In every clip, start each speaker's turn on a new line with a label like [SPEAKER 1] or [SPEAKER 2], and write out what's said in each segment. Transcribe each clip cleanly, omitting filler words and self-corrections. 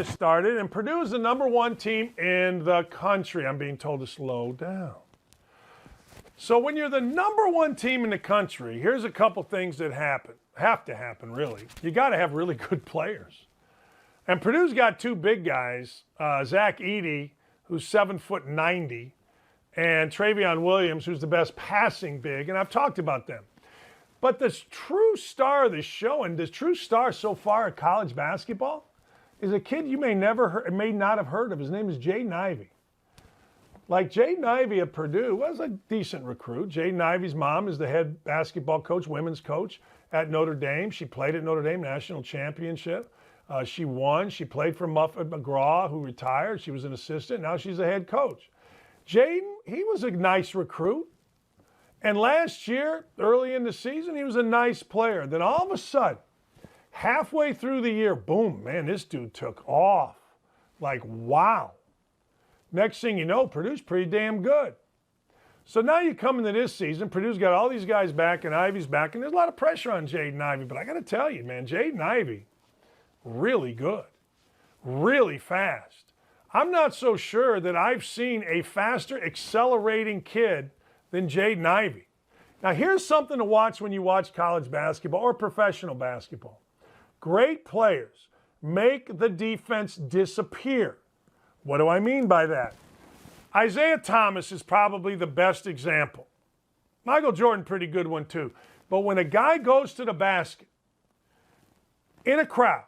[SPEAKER 1] has started, and Purdue is the #1 team in the country. I'm being told to slow down. So when you're the #1 team in the country, here's a couple things that have to happen, really. You got to have really good players. And Purdue's got two big guys, Zach Edey, who's 7'90", and Travion Williams, who's the best passing big, and I've talked about them. But the true star of the show, and the true star so far at college basketball, is a kid you may not have heard of. His name is Jaden Ivey. Like Jaden Ivey at Purdue was a decent recruit. Jaden Ivey's mom is the head basketball coach, women's coach at Notre Dame. She played at Notre Dame National Championship. She won. She played for Muffet McGraw, who retired. She was an assistant. Now she's a head coach. Jaden, he was a nice recruit. And last year, early in the season, he was a nice player. Then all of a sudden, halfway through the year, boom, man, this dude took off. Like, wow. Next thing you know, Purdue's pretty damn good. So now you come into this season, Purdue's got all these guys back and Ivey's back, and there's a lot of pressure on Jaden Ivey. But I got to tell you, man, Jaden Ivey, really good, really fast. I'm not so sure that I've seen a faster accelerating kid than Jaden Ivey. Now here's something to watch when you watch college basketball or professional basketball. Great players make the defense disappear. What do I mean by that? Isaiah Thomas is probably the best example. Michael Jordan, pretty good one too. But when a guy goes to the basket in a crowd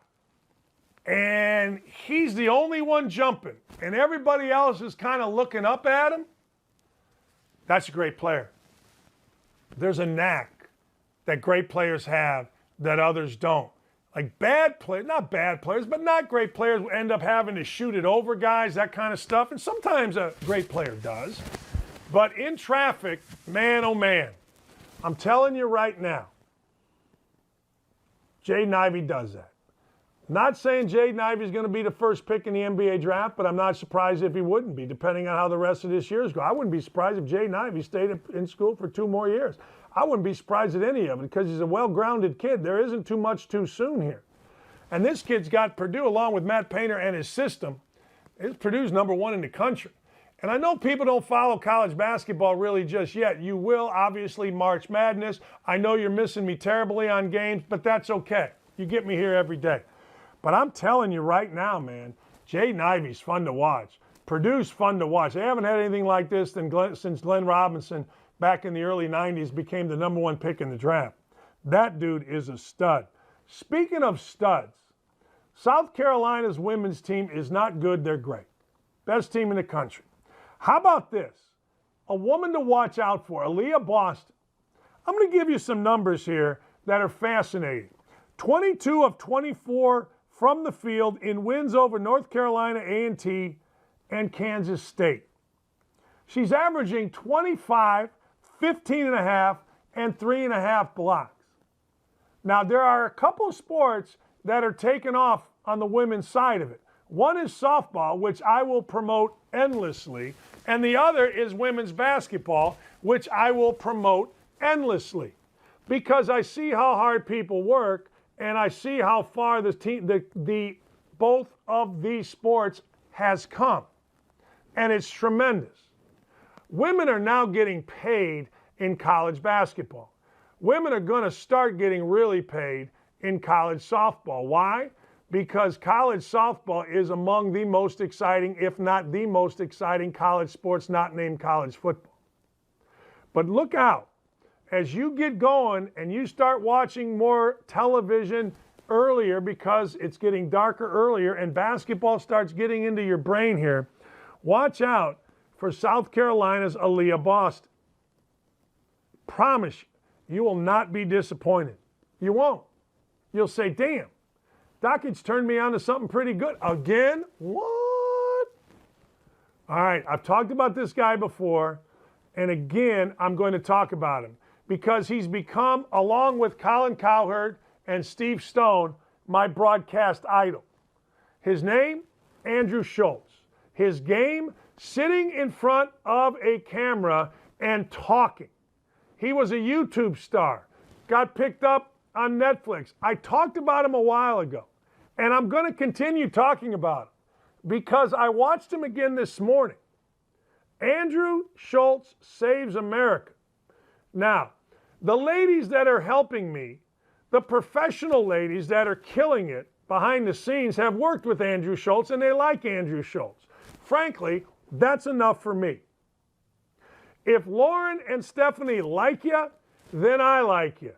[SPEAKER 1] and he's the only one jumping and everybody else is kind of looking up at him, that's a great player. There's a knack that great players have that others don't. Like bad players, not bad players, but not great players end up having to shoot it over guys, that kind of stuff. And sometimes a great player does. But in traffic, man, oh man, I'm telling you right now, Jaden Ivey does that. Not saying Jaden Ivey is going to be the first pick in the NBA draft, but I'm not surprised if he wouldn't be, depending on how the rest of this year's go. I wouldn't be surprised if Jaden Ivey stayed in school for 2 more years. I wouldn't be surprised at any of it because he's a well-grounded kid. There isn't too much too soon here. And this kid's got Purdue, along with Matt Painter and his system, is Purdue's #1 in the country. And I know people don't follow college basketball really just yet. You will, obviously, March Madness. I know you're missing me terribly on games, but that's okay. You get me here every day. But I'm telling you right now, man, Jaden Ivey's fun to watch. Purdue's fun to watch. They haven't had anything like this since Glenn Robinson back in the early 90s became the #1 pick in the draft. That dude is a stud. Speaking of studs, South Carolina's women's team is not good, they're great. Best team in the country. How about this? A woman to watch out for, Aliyah Boston. I'm going to give you some numbers here that are fascinating. 22 of 24 from the field in wins over North Carolina A&T and Kansas State. She's averaging 25, 15.5, and 3.5 blocks. Now, there are a couple of sports that are taking off on the women's side of it. One is softball, which I will promote endlessly, and the other is women's basketball, which I will promote endlessly, because I see how hard people work, and I see how far both of these sports has come, and it's tremendous. Women are now getting paid in college basketball. Women are going to start getting really paid in college softball. Why? Because college softball is among the most exciting, if not the most exciting college sports not named college football. But look out. As you get going and you start watching more television earlier because it's getting darker earlier and basketball starts getting into your brain here, watch out for South Carolina's Aliyah Boston. Promise you, you will not be disappointed. You won't. You'll say, damn, Dakich turned me on to something pretty good. Again? What? All right, I've talked about this guy before, and again, I'm going to talk about him because he's become, along with Colin Cowherd and Steve Stone, my broadcast idol. His name, Andrew Schultz. His game, sitting in front of a camera and talking. He was a YouTube star, got picked up on Netflix. I talked about him a while ago. And I'm going to continue talking about him because I watched him again this morning. Andrew Schultz saves America. Now, the ladies that are helping me, the professional ladies that are killing it behind the scenes, have worked with Andrew Schultz and they like Andrew Schultz. Frankly, that's enough for me. If Lauren and Stephanie like you, then I like you.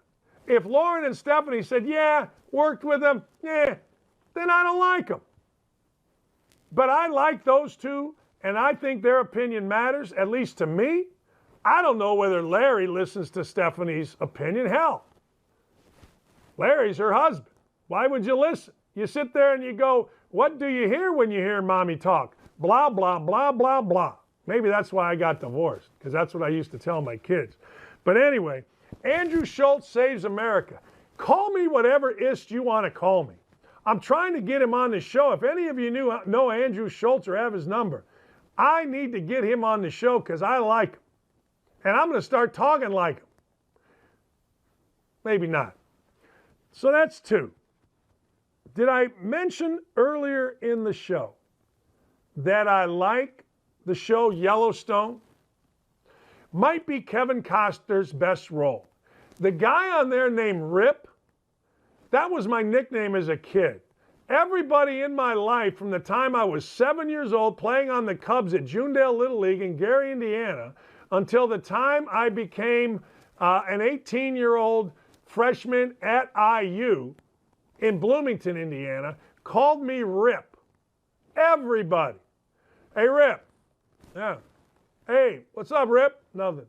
[SPEAKER 1] If Lauren and Stephanie said, yeah, worked with them, yeah, then I don't like them. But I like those two, and I think their opinion matters, at least to me. I don't know whether Larry listens to Stephanie's opinion. Hell, Larry's her husband. Why would you listen? You sit there and you go, what do you hear when you hear mommy talk? Blah, blah, blah, blah, blah. Maybe that's why I got divorced, because that's what I used to tell my kids. But anyway, Andrew Schultz saves America. Call me whatever ist you want to call me. I'm trying to get him on the show. If any of you know Andrew Schultz or have his number, I need to get him on the show because I like him. And I'm going to start talking like him. Maybe not. So that's two. Did I mention earlier in the show that I like the show Yellowstone? Might be Kevin Costner's best role. The guy on there named Rip, that was my nickname as a kid. Everybody in my life from the time I was 7 years old playing on the Cubs at Junedale Little League in Gary, Indiana, until the time I became an 18-year-old freshman at IU in Bloomington, Indiana, called me Rip. Everybody. Hey, Rip. Yeah. Hey, what's up, Rip? Nothing.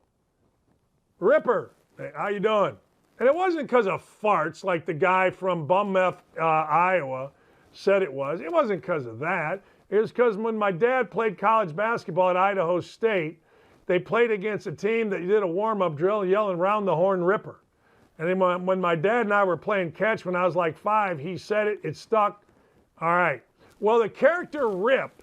[SPEAKER 1] Ripper. Hey, how you doing? And it wasn't because of farts like the guy from Bumfuck, Iowa said it was. It wasn't because of that. It was because when my dad played college basketball at Idaho State, they played against a team that did a warm-up drill yelling round the horn Ripper. And then when my dad and I were playing catch when I was like 5, he said it, it stuck. All right. Well, the character Rip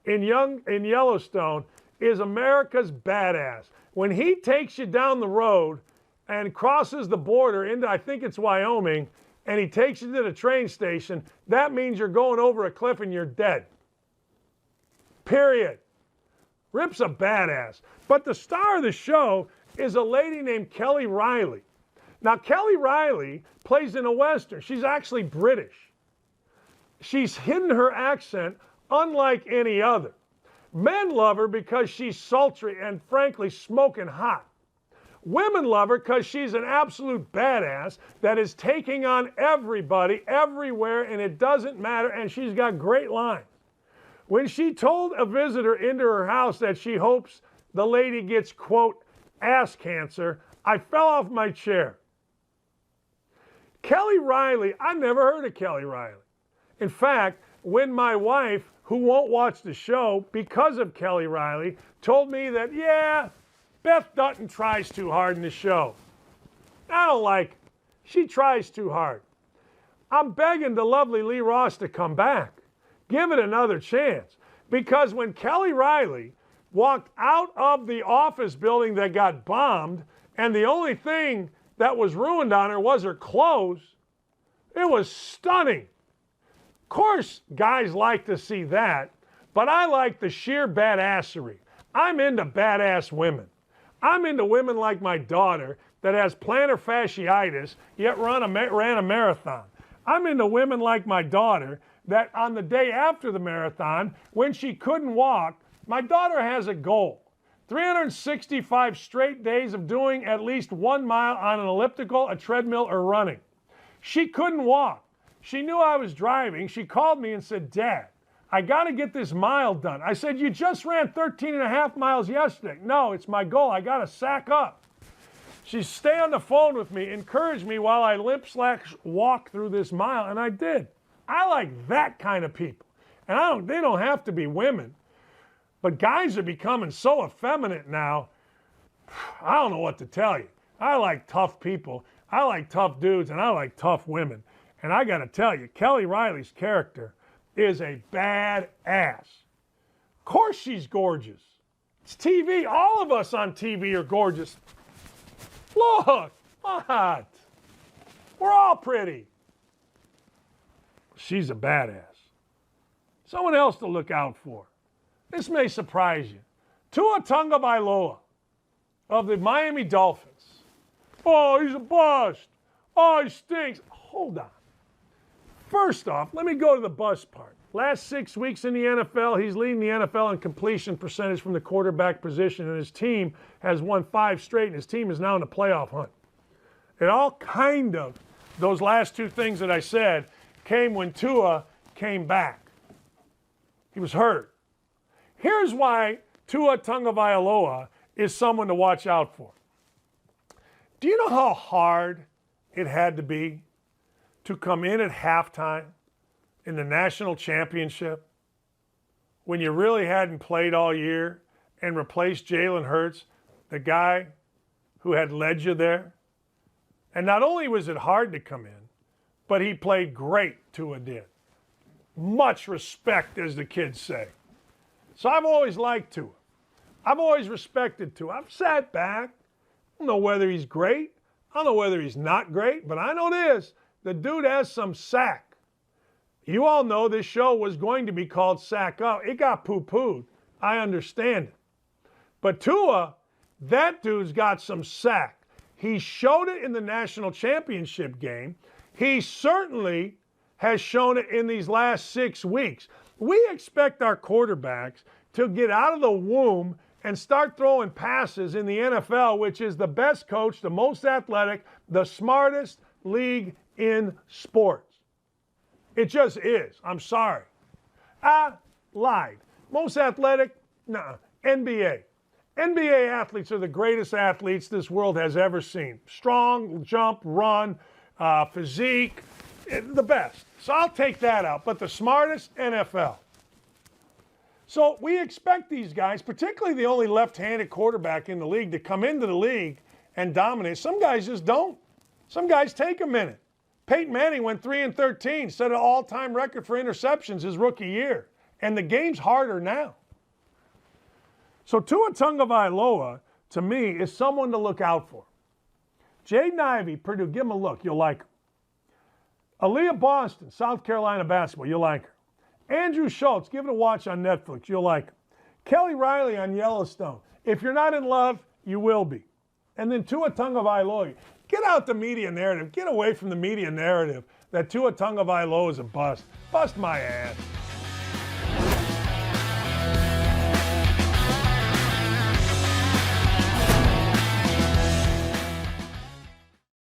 [SPEAKER 1] in Yellowstone is America's badass. When he takes you down the road and crosses the border into, I think it's Wyoming, and he takes you to the train station, that means you're going over a cliff and you're dead. Period. Rip's a badass. But the star of the show is a lady named Kelly Reilly. Now, Kelly Reilly plays in a Western. She's actually British. She's hidden her accent unlike any other. Men love her because she's sultry and, frankly, smoking hot. Women love her because she's an absolute badass that is taking on everybody, everywhere, and it doesn't matter, and she's got great lines. When she told a visitor into her house that she hopes the lady gets, quote, ass cancer, I fell off my chair. Kelly Reilly, I never heard of Kelly Reilly. In fact, when my wife, who won't watch the show because of Kelly Reilly, told me that, yeah, Beth Dutton tries too hard in the show. I don't like it. She tries too hard. I'm begging the lovely Lee Ross to come back. Give it another chance. Because when Kelly Reilly walked out of the office building that got bombed, and the only thing that was ruined on her was her clothes, it was stunning. Of course, guys like to see that, but I like the sheer badassery. I'm into badass women. I'm into women like my daughter that has plantar fasciitis, yet ran a marathon. I'm into women like my daughter that on the day after the marathon, when she couldn't walk, my daughter has a goal. 365 straight days of doing at least 1 mile on an elliptical, a treadmill, or running. She couldn't walk. She knew I was driving. She called me and said, Dad, I got to get this mile done. I said, you just ran 13 and a half miles yesterday. No, it's my goal. I got to sack up. She stayed on the phone with me, encouraged me while I limp/walk through this mile, and I did. I like that kind of people. And they don't have to be women. But guys are becoming so effeminate now, I don't know what to tell you. I like tough people. I like tough dudes, and I like tough women. And I got to tell you, Kelly Reilly's character is a badass. Of course she's gorgeous. It's TV. All of us on TV are gorgeous. Look, what? We're all pretty. She's a badass. Someone else to look out for. This may surprise you. Tua Tagovailoa of the Miami Dolphins. Oh, he's a bust. Oh, he stinks. Hold on. First off, let me go to the bust part. Last 6 weeks in the NFL, he's leading the NFL in completion percentage from the quarterback position, and his team has won 5 straight, and his team is now in the playoff hunt. It all kind of, those last 2 things that I said, came when Tua came back. He was hurt. Here's why Tua Tagovailoa is someone to watch out for. Do you know how hard it had to be to come in at halftime in the national championship when you really hadn't played all year and replace Jalen Hurts, the guy who had led you there? And not only was it hard to come in, but he played great, Tua did. Much respect, as the kids say. So I've always liked Tua. I've always respected Tua. I've sat back. I don't know whether he's great. I don't know whether he's not great, but I know this. The dude has some sack. You all know this show was going to be called Sack Up. It got poo-pooed. I understand it. But Tua, that dude's got some sack. He showed it in the national championship game. He certainly has shown it in these last 6 weeks. We expect our quarterbacks to get out of the womb and start throwing passes in the NFL, which is the best coach, the most athletic, the smartest league in sports. It just is. I'm sorry. I lied. Most athletic? Nah. NBA. NBA athletes are the greatest athletes this world has ever seen. Strong, jump, run, physique, the best. So I'll take that out. But the smartest, NFL. So we expect these guys, particularly the only left-handed quarterback in the league, to come into the league and dominate. Some guys just don't. Some guys take a minute. Peyton Manning went 3-13, set an all-time record for interceptions his rookie year. And the game's harder now. So Tua Tagovailoa, to me, is someone to look out for. Jaden Ivey, Purdue, give him a look. You'll like him. Aliyah Boston, South Carolina basketball. You'll like her. Andrew Schultz, give it a watch on Netflix. You'll like him. Kelly Riley on Yellowstone. If you're not in love, you will be. And then Tua Tagovailoa. Get out the media narrative. Get away from the media narrative that Tua Tagovailoa is a bust. Bust my ass.